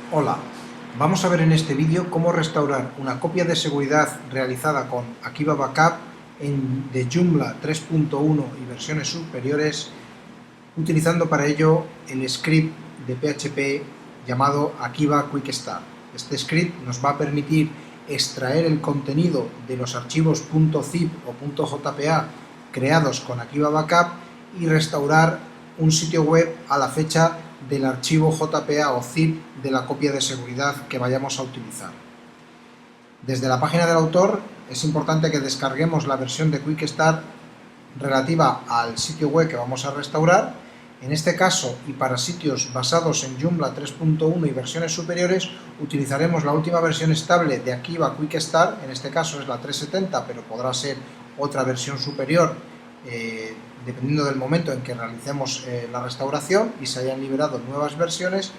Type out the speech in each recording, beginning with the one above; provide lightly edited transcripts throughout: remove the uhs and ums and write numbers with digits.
Hola, vamos a ver en este vídeo cómo restaurar una copia de seguridad realizada con Akiva Backup de Joomla 3.1 y versiones superiores, utilizando para ello el script de PHP llamado Akiva Quick Start. Este script nos va a permitir extraer el contenido de los archivos .zip o .jpa creados con Akiva Backup y restaurar un sitio web a la fecha del archivo JPA o zip de la copia de seguridad que vayamos a utilizar. Desde la página del autor es importante que descarguemos la versión de Quick Start relativa al sitio web que vamos a restaurar. En este caso, y para sitios basados en Joomla 3.1 y versiones superiores, utilizaremos la última versión estable de Akiva Quick Start. En este caso es la 3.70, pero podrá ser otra versión superior dependiendo del momento en que realicemos la restauración y se hayan liberado nuevas versiones,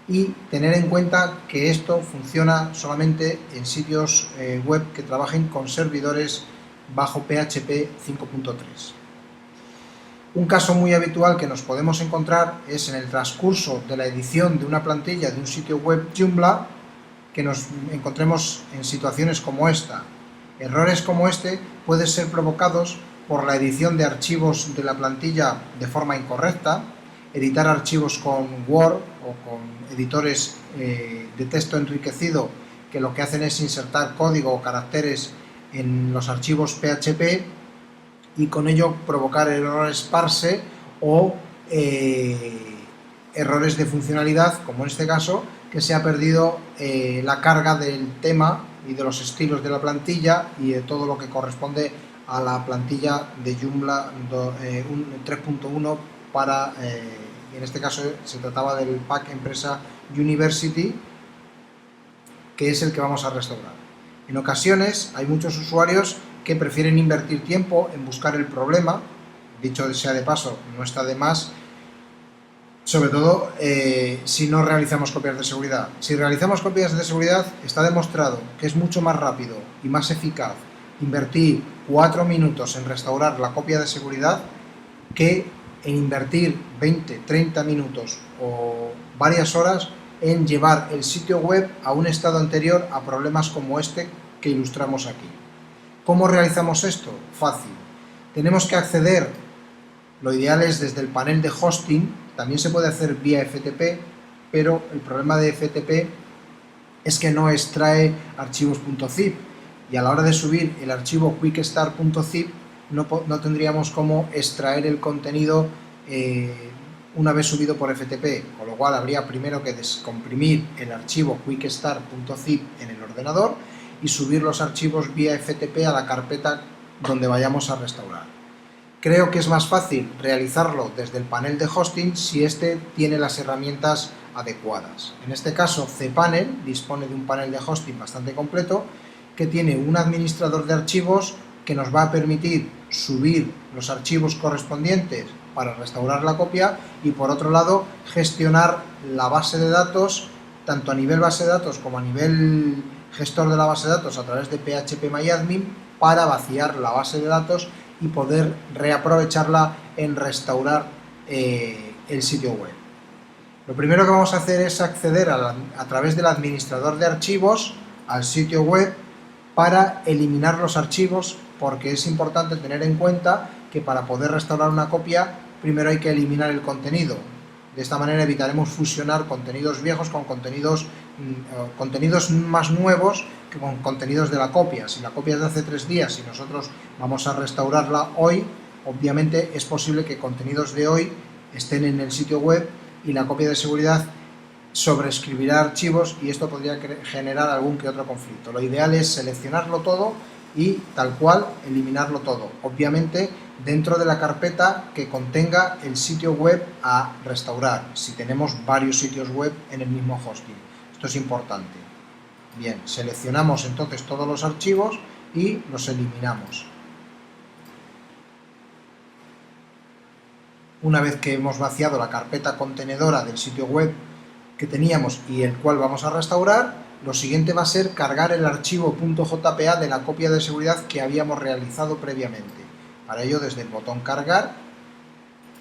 y tener en cuenta que esto funciona solamente en sitios web que trabajen con servidores bajo PHP 5.3. Un caso muy habitual que nos podemos encontrar es en el transcurso de la edición de una plantilla de un sitio web Joomla, que nos encontremos en situaciones como esta. Errores como este pueden ser provocados por la edición de archivos de la plantilla de forma incorrecta, editar archivos con Word o con editores de texto enriquecido que lo que hacen es insertar código o caracteres en los archivos PHP y con ello provocar errores parse o errores de funcionalidad, como en este caso, que se ha perdido la carga del tema y de los estilos de la plantilla y de todo lo que corresponde a la plantilla de Joomla 3.1 para, en este caso se trataba del pack empresa University, que es el que vamos a restaurar. En ocasiones hay muchos usuarios que prefieren invertir tiempo en buscar el problema, dicho sea de paso, no está de más, sobre todo si no realizamos copias de seguridad. Si realizamos copias de seguridad, está demostrado que es mucho más rápido y más eficaz invertir 4 minutos en restaurar la copia de seguridad que en invertir 20, 30 minutos o varias horas en llevar el sitio web a un estado anterior a problemas como este que ilustramos aquí. ¿Cómo realizamos esto? Fácil. Tenemos que acceder, lo ideal es desde el panel de hosting, también se puede hacer vía FTP, pero el problema de FTP es que no extrae archivos .zip, y a la hora de subir el archivo quickstart.zip no tendríamos cómo extraer el contenido una vez subido por FTP, con lo cual habría primero que descomprimir el archivo quickstart.zip en el ordenador y subir los archivos vía FTP a la carpeta donde vayamos a restaurar. Creo que es más fácil realizarlo desde el panel de hosting si este tiene las herramientas adecuadas. En este caso, cPanel dispone de un panel de hosting bastante completo que tiene un administrador de archivos que nos va a permitir subir los archivos correspondientes para restaurar la copia y, por otro lado, gestionar la base de datos, tanto a nivel base de datos como a nivel gestor de la base de datos a través de phpMyAdmin, para vaciar la base de datos y poder reaprovecharla en restaurar el sitio web. Lo primero que vamos a hacer es acceder a través del administrador de archivos al sitio web para eliminar los archivos, porque es importante tener en cuenta que para poder restaurar una copia primero hay que eliminar el contenido. De esta manera evitaremos fusionar contenidos viejos con contenidos más nuevos que con contenidos de la copia. Si la copia es de hace 3 días y nosotros vamos a restaurarla hoy, obviamente es posible que contenidos de hoy estén en el sitio web y la copia de seguridad sobreescribirá archivos y esto podría generar algún que otro conflicto. Lo ideal es seleccionarlo todo y tal cual eliminarlo todo, obviamente dentro de la carpeta que contenga el sitio web a restaurar, si tenemos varios sitios web en el mismo hosting. Esto es importante. Bien, seleccionamos entonces todos los archivos y los eliminamos. Una vez que hemos vaciado la carpeta contenedora del sitio web que teníamos y el cual vamos a restaurar, lo siguiente va a ser cargar el archivo .jpa de la copia de seguridad que habíamos realizado previamente. Para ello, desde el botón cargar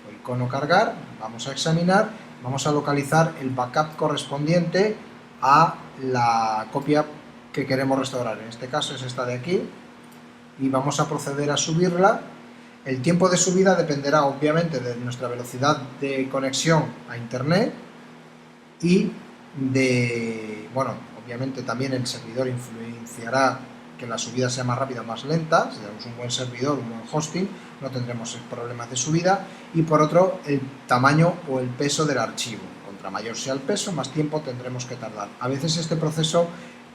o icono cargar, vamos a examinar, vamos a localizar el backup correspondiente a la copia que queremos restaurar. En este caso es esta de aquí, y vamos a proceder a subirla. El tiempo de subida dependerá obviamente de nuestra velocidad de conexión a internet y de, bueno, obviamente también el servidor influenciará que la subida sea más rápida o más lenta. Si tenemos un buen servidor, un buen hosting, no tendremos problemas de subida. Y por otro, el tamaño o el peso del archivo. Contra mayor sea el peso, más tiempo tendremos que tardar. A veces este proceso,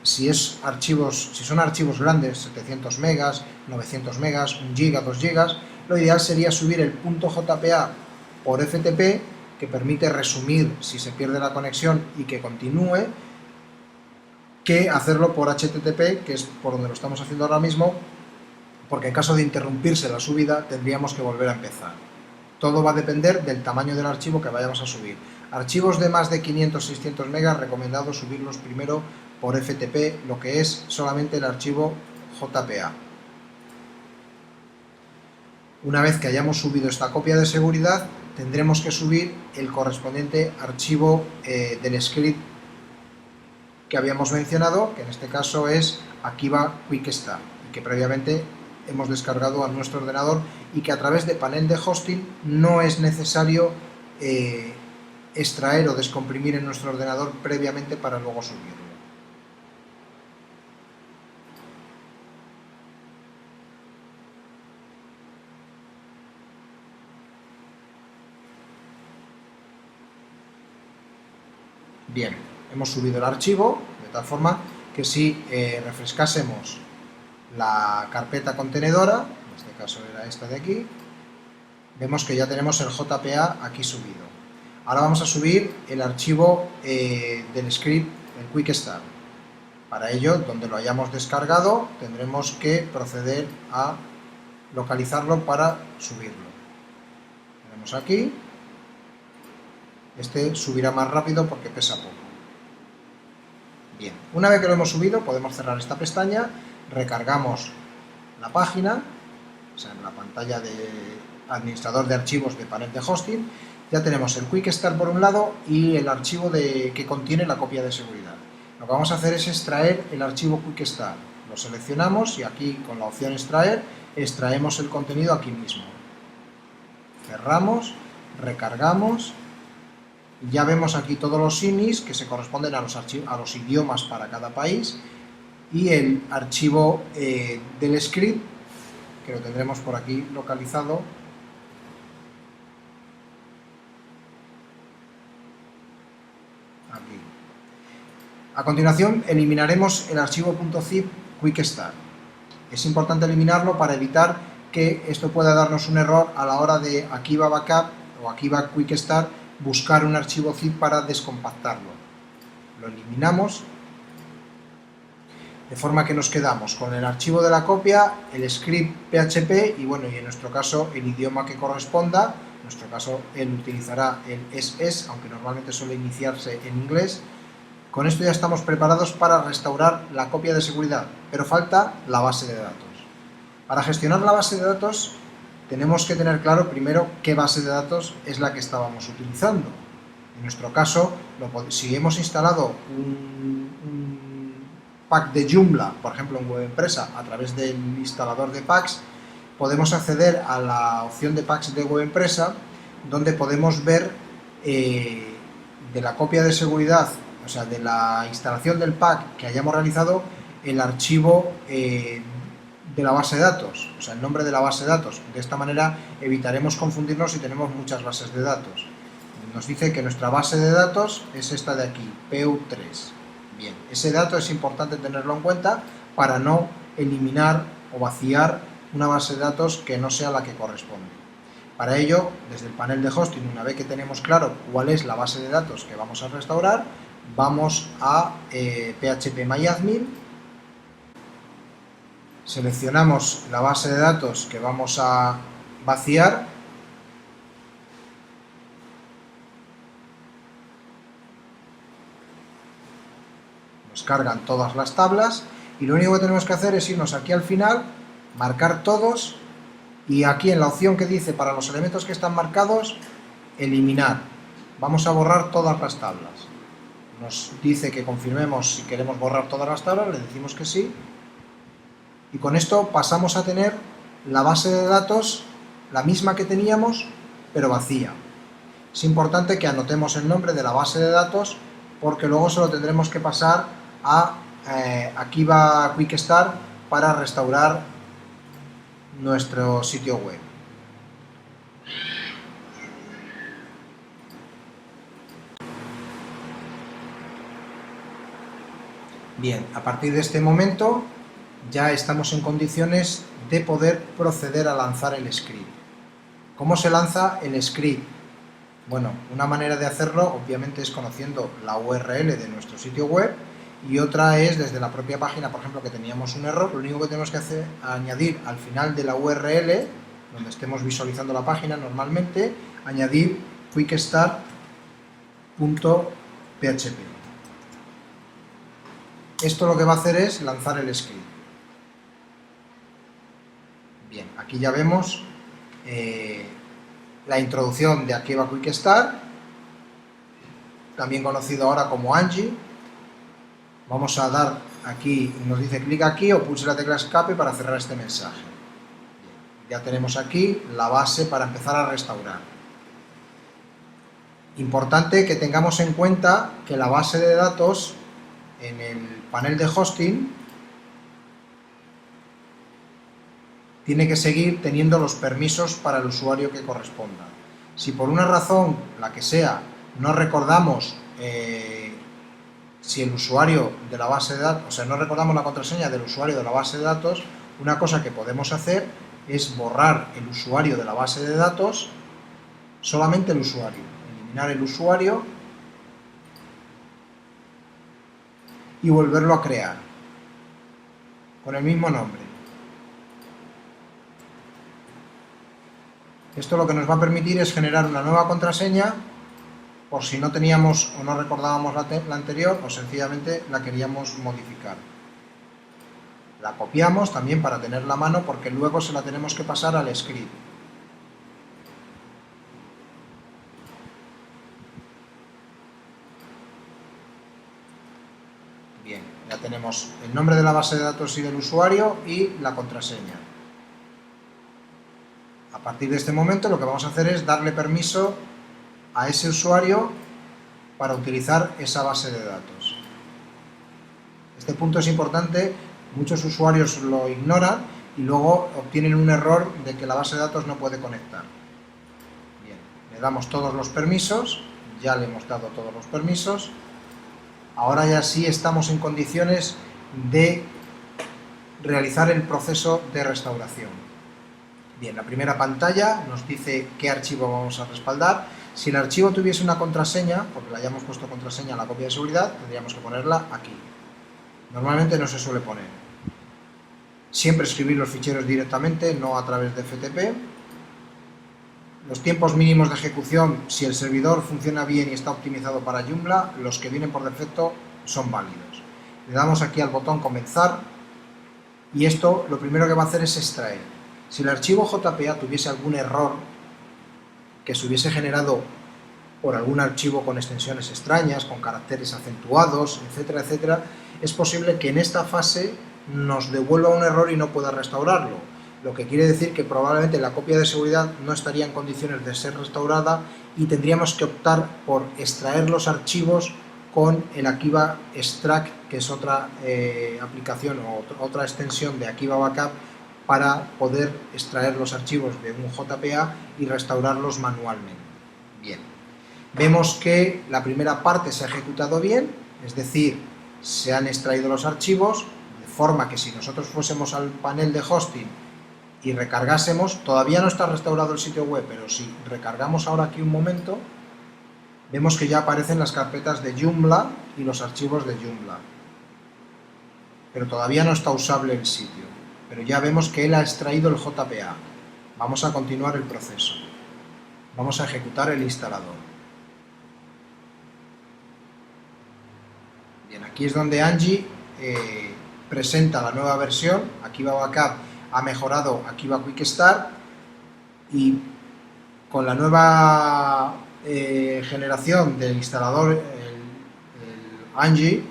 si son archivos grandes, 700 megas, 900 megas, 1 giga, 2 gigas, lo ideal sería subir el .jpa por FTP, que permite resumir si se pierde la conexión y que continúe, que hacerlo por HTTP, que es por donde lo estamos haciendo ahora mismo, porque en caso de interrumpirse la subida tendríamos que volver a empezar. Todo va a depender del tamaño del archivo que vayamos a subir. Archivos de más de 500-600 megas, recomendado subirlos primero por FTP, lo que es solamente el archivo JPA. Una vez que hayamos subido esta copia de seguridad, tendremos que subir el correspondiente archivo del script que habíamos mencionado, que en este caso es Akiva Quick Start, y que previamente hemos descargado a nuestro ordenador, y que a través de panel de hosting no es necesario extraer o descomprimir en nuestro ordenador previamente para luego subirlo. Bien, hemos subido el archivo, de tal forma que si refrescásemos la carpeta contenedora, en este caso era esta de aquí, vemos que ya tenemos el JPA aquí subido. Ahora vamos a subir el archivo del script, el Quick Start. Para ello, donde lo hayamos descargado, tendremos que proceder a localizarlo para subirlo. Tenemos aquí. Este subirá más rápido porque pesa poco. Bien, una vez que lo hemos subido, podemos cerrar esta pestaña, recargamos la página, o sea, en la pantalla de administrador de archivos de panel de hosting. Ya tenemos el Quick Start por un lado y el archivo que contiene la copia de seguridad. Lo que vamos a hacer es extraer el archivo Quick Start. Lo seleccionamos y aquí con la opción extraer, extraemos el contenido aquí mismo. Cerramos, recargamos. Ya vemos aquí todos los INIs que se corresponden a los idiomas para cada país, y el archivo del script, que lo tendremos por aquí localizado. Aquí. A continuación eliminaremos el archivo .zip Quick Start. Es importante eliminarlo para evitar que esto pueda darnos un error a la hora de Akiva Backup o Akiva Quick Start buscar un archivo zip para descompactarlo. Lo eliminamos, de forma que nos quedamos con el archivo de la copia, el script PHP y, bueno, y en nuestro caso el idioma que corresponda. En nuestro caso él utilizará el SS, aunque normalmente suele iniciarse en inglés. Con esto ya estamos preparados para restaurar la copia de seguridad, pero falta la base de datos. Para gestionar la base de datos tenemos que tener claro primero qué base de datos es la que estábamos utilizando. En nuestro caso, si hemos instalado un pack de Joomla, por ejemplo en WebEmpresa, a través del instalador de packs, podemos acceder a la opción de packs de WebEmpresa, donde podemos ver de la copia de seguridad, o sea, de la instalación del pack que hayamos realizado, el archivo de la base de datos, o sea, el nombre de la base de datos. De esta manera evitaremos confundirnos si tenemos muchas bases de datos. Nos dice que nuestra base de datos es esta de aquí, PU3. Bien, ese dato es importante tenerlo en cuenta para no eliminar o vaciar una base de datos que no sea la que corresponde. Para ello, desde el panel de hosting, una vez que tenemos claro cuál es la base de datos que vamos a restaurar, vamos a phpMyAdmin. Seleccionamos la base de datos que vamos a vaciar. Nos cargan todas las tablas y lo único que tenemos que hacer es irnos aquí al final, marcar todos, y aquí en la opción que dice para los elementos que están marcados, eliminar. Vamos a borrar todas las tablas. nos dice que confirmemos si queremos borrar todas las tablas, le decimos que sí, y con esto pasamos a tener la base de datos, la misma que teníamos, pero vacía. Es importante que anotemos el nombre de la base de datos, porque luego se lo tendremos que pasar a Akiva Quick-Start para restaurar nuestro sitio web. Bien, a partir de este momento ya estamos en condiciones de poder proceder a lanzar el script. ¿Cómo se lanza el script? Bueno, una manera de hacerlo obviamente es conociendo la URL de nuestro sitio web, y otra es desde la propia página, por ejemplo, que teníamos un error. Lo único que tenemos que hacer es añadir al final de la URL, donde estemos visualizando la página normalmente, añadir quickstart.php. Esto lo que va a hacer es lanzar el script. Bien, aquí ya vemos la introducción de Akiva Quick-Start, también conocido ahora como Angie. Vamos a dar aquí, nos dice clic aquí o pulse la tecla escape para cerrar este mensaje. Bien, ya tenemos aquí la base para empezar a restaurar. Importante que tengamos en cuenta que la base de datos en el panel de hosting tiene que seguir teniendo los permisos para el usuario que corresponda. Si por una razón, la que sea, no recordamos si el usuario de la base de datos, o sea, no recordamos la contraseña del usuario de la base de datos, una cosa que podemos hacer es borrar el usuario de la base de datos, solamente el usuario, eliminar el usuario y volverlo a crear con el mismo nombre. Esto lo que nos va a permitir es generar una nueva contraseña por si no teníamos o no recordábamos la anterior, o sencillamente la queríamos modificar. La copiamos también para tenerla a mano, porque luego se la tenemos que pasar al script. Bien, ya tenemos el nombre de la base de datos y del usuario y la contraseña. A partir de este momento lo que vamos a hacer es darle permiso a ese usuario para utilizar esa base de datos. Este punto es importante, muchos usuarios lo ignoran y luego obtienen un error de que la base de datos no puede conectar. Bien, le damos todos los permisos, ya le hemos dado todos los permisos. Ahora ya sí estamos en condiciones de realizar el proceso de restauración. Bien, la primera pantalla nos dice qué archivo vamos a respaldar. Si el archivo tuviese una contraseña, porque le hayamos puesto contraseña a la copia de seguridad, tendríamos que ponerla aquí. Normalmente no se suele poner. Siempre escribir los ficheros directamente, no a través de FTP. Los tiempos mínimos de ejecución, si el servidor funciona bien y está optimizado para Joomla, los que vienen por defecto son válidos. Le damos aquí al botón comenzar y esto lo primero que va a hacer es extraer. Si el archivo JPA tuviese algún error que se hubiese generado por algún archivo con extensiones extrañas, con caracteres acentuados, etcétera, etcétera, es posible que en esta fase nos devuelva un error y no pueda restaurarlo, lo que quiere decir que probablemente la copia de seguridad no estaría en condiciones de ser restaurada y tendríamos que optar por extraer los archivos con el Akiva Extract, que es otra aplicación o otra extensión de Akiva Backup para poder extraer los archivos de un JPA y restaurarlos manualmente. Bien, vemos que la primera parte se ha ejecutado bien, es decir, se han extraído los archivos, de forma que si nosotros fuésemos al panel de hosting y recargásemos, todavía no está restaurado el sitio web, pero si recargamos ahora aquí un momento, vemos que ya aparecen las carpetas de Joomla y los archivos de Joomla, pero todavía no está usable el sitio. Pero ya vemos que él ha extraído el JPA. Vamos a continuar el proceso. Vamos a ejecutar el instalador. Bien, aquí es donde Angie presenta la nueva versión. Akiva Backup ha mejorado Akiva Quick-Start y con la nueva generación del instalador, Angie,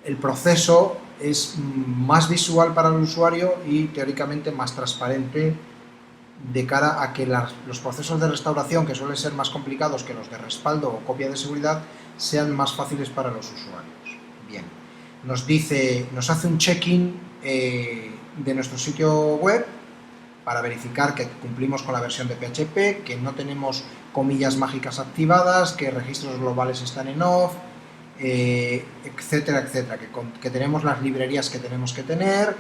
el proceso es más visual para el usuario y teóricamente más transparente de cara a que los procesos de restauración, que suelen ser más complicados que los de respaldo o copia de seguridad, sean más fáciles para los usuarios. Bien, nos hace un check-in de nuestro sitio web para verificar que cumplimos con la versión de PHP, que no tenemos comillas mágicas activadas, que registros globales están en off, etcétera, etcétera, que tenemos las librerías que tenemos que tener,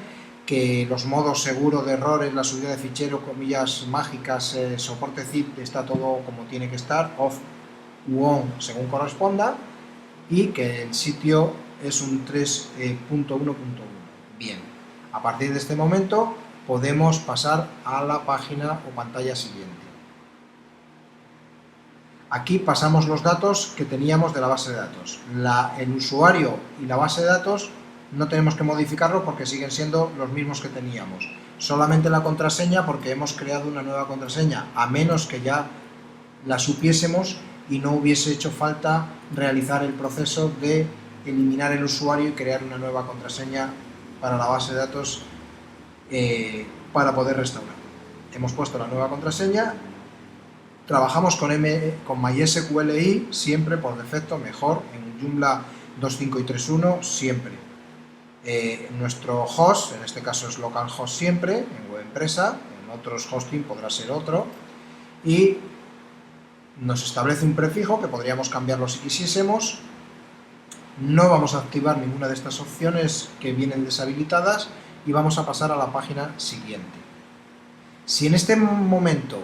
que los modos seguro de errores, la subida de fichero, comillas mágicas, soporte zip, está todo como tiene que estar, off u on según corresponda, y que el sitio es un 3.1.1. Bien, a partir de este momento podemos pasar a la página o pantalla siguiente. Aquí pasamos los datos que teníamos de la base de datos. El usuario y la base de datos no tenemos que modificarlo porque siguen siendo los mismos que teníamos. Solamente la contraseña, porque hemos creado una nueva contraseña, a menos que ya la supiésemos y no hubiese hecho falta realizar el proceso de eliminar el usuario y crear una nueva contraseña para la base de datos para poder restaurar. Hemos puesto la nueva contraseña. Trabajamos con MySQLi siempre por defecto, mejor, en Joomla 2.5 y 3.1 siempre. Nuestro host, en este caso es localhost siempre, en web empresa, en otros hosting podrá ser otro, y nos establece un prefijo que podríamos cambiarlo si quisiésemos. No vamos a activar ninguna de estas opciones que vienen deshabilitadas y vamos a pasar a la página siguiente. Si en este momento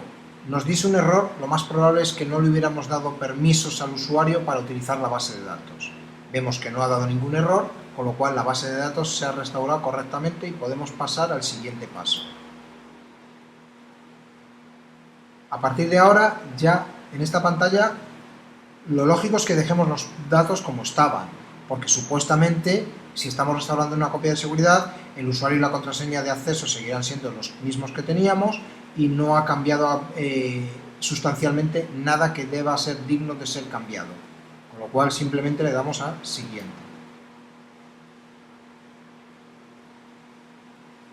nos diese un error, lo más probable es que no le hubiéramos dado permisos al usuario para utilizar la base de datos. Vemos que no ha dado ningún error, con lo cual la base de datos se ha restaurado correctamente y podemos pasar al siguiente paso. A partir de ahora, ya en esta pantalla, lo lógico es que dejemos los datos como estaban, porque supuestamente, si estamos restaurando una copia de seguridad, el usuario y la contraseña de acceso seguirán siendo los mismos que teníamos y no ha cambiado sustancialmente nada que deba ser digno de ser cambiado, con lo cual simplemente le damos a siguiente.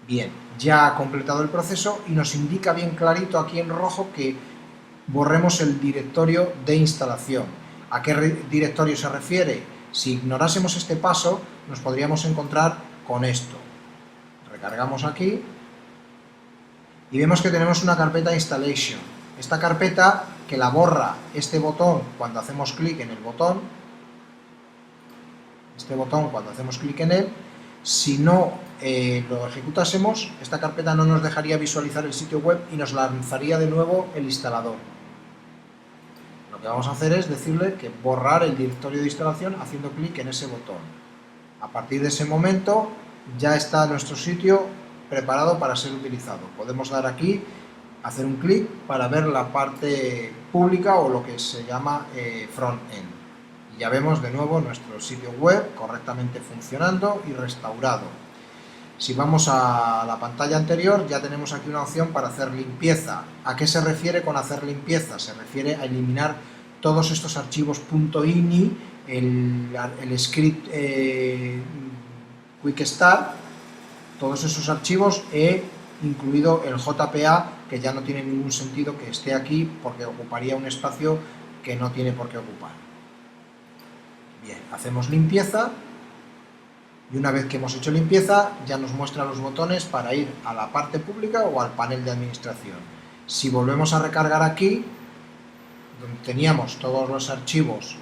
Bien, ya ha completado el proceso y nos indica bien clarito aquí en rojo que borremos el directorio de instalación. ¿A qué directorio se refiere? Si ignorásemos este paso, nos podríamos encontrar con esto. Recargamos aquí y vemos que tenemos una carpeta installation. Esta carpeta que la borra este botón cuando hacemos clic en el botón, cuando hacemos clic en él, si no lo ejecutásemos, esta carpeta no nos dejaría visualizar el sitio web y nos lanzaría de nuevo el instalador. Lo que vamos a hacer es decirle que borrar el directorio de instalación haciendo clic en ese botón. A partir de ese momento ya está nuestro sitio preparado para ser utilizado. Podemos dar aquí, hacer un clic para ver la parte pública o lo que se llama front-end. Y ya vemos de nuevo nuestro sitio web correctamente funcionando y restaurado. Si vamos a la pantalla anterior, ya tenemos aquí una opción para hacer limpieza. ¿A qué se refiere con hacer limpieza? Se refiere a eliminar todos estos archivos .ini, el script quick start, todos esos archivos, incluido el JPA, que ya no tiene ningún sentido que esté aquí porque ocuparía un espacio que no tiene por qué ocupar. Bien, hacemos limpieza y una vez que hemos hecho limpieza ya nos muestra los botones para ir a la parte pública o al panel de administración. Si volvemos a recargar aquí, donde teníamos todos los archivos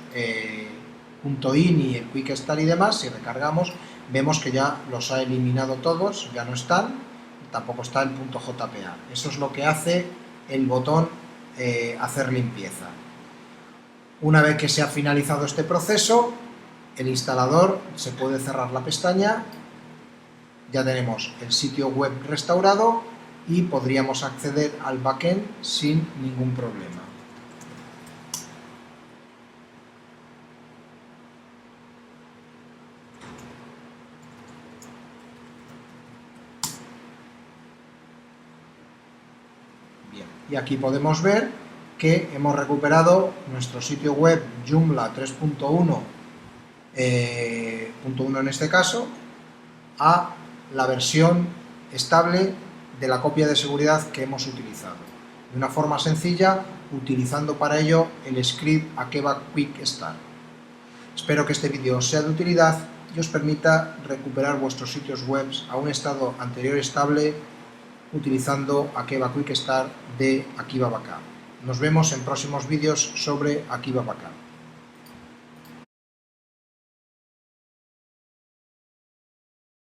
.ini, el quick start y demás, si recargamos vemos que ya los ha eliminado todos, ya no están, tampoco está el .jpa. Eso es lo que hace el botón hacer limpieza. Una vez que se ha finalizado este proceso, el instalador se puede cerrar la pestaña, ya tenemos el sitio web restaurado y podríamos acceder al backend sin ningún problema. Bien, y aquí podemos ver que hemos recuperado nuestro sitio web Joomla 3.1 punto 1 en este caso, a la versión estable de la copia de seguridad que hemos utilizado, de una forma sencilla, utilizando para ello el script Akeva Quick Start. Espero que este vídeo os sea de utilidad y os permita recuperar vuestros sitios web a un estado anterior estable utilizando Akeva Quick Start de Akiva Backup. Nos vemos en próximos vídeos sobre Akiva Backup.